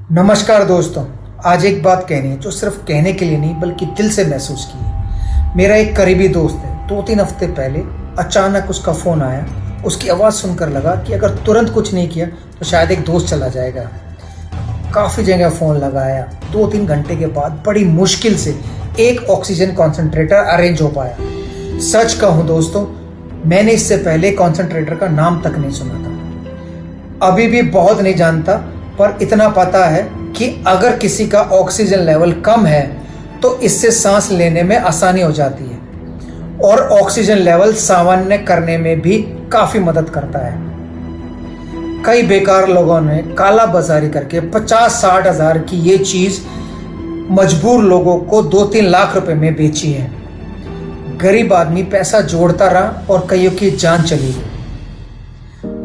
नमस्कार दोस्तों। आज एक बात कहनी है जो सिर्फ कहने के लिए नहीं बल्कि दिल से महसूस की है। मेरा एक करीबी दोस्त है, 2-3 हफ्ते पहले अचानक उसका फ़ोन आया। उसकी आवाज़ सुनकर लगा कि अगर तुरंत कुछ नहीं किया तो शायद एक दोस्त चला जाएगा। काफ़ी जगह फ़ोन लगाया, 2-3 घंटे के बाद बड़ी मुश्किल से एक ऑक्सीजन कॉन्सेंट्रेटर अरेंज हो पाया। सच कहूँ दोस्तों, मैंने इससे पहले कॉन्सेंट्रेटर का नाम तक नहीं सुना था। अभी भी बहुत नहीं जानता, पर इतना पता है कि अगर किसी का ऑक्सीजन लेवल कम है तो इससे सांस लेने में आसानी हो जाती है और ऑक्सीजन लेवल सामान्य करने में भी काफ़ी मदद करता है। कई बेकार लोगों ने काला बाजारी करके 50-60 हज़ार की ये चीज़ मजबूर लोगों को 2-3 लाख रुपए में बेची है। गरीब आदमी पैसा जोड़ता रहा और कईयों की जान चली गई।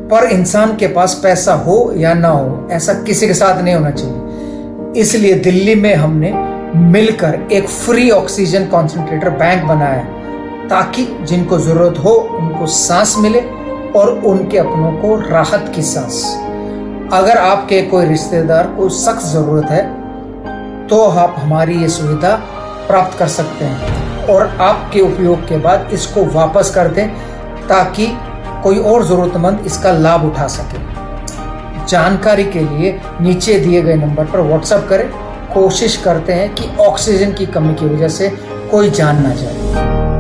पर इंसान के पास पैसा हो या ना हो, ऐसा किसी के साथ नहीं होना चाहिए। इसलिए दिल्ली में हमने मिलकर एक फ्री ऑक्सीजन कॉन्सेंट्रेटर बैंक बनाया ताकि जिनको जरूरत हो उनको सांस मिले और उनके अपनों को राहत की सांस। अगर आपके कोई रिश्तेदार को सख्त जरूरत है तो आप हमारी ये सुविधा प्राप्त कर सकते हैं और आपके उपयोग के बाद इसको वापस कर दें ताकि कोई और जरूरतमंद इसका लाभ उठा सके। जानकारी के लिए नीचे दिए गए नंबर पर व्हाट्सएप करें। कोशिश करते हैं कि ऑक्सीजन की कमी की वजह से कोई जान ना जाए।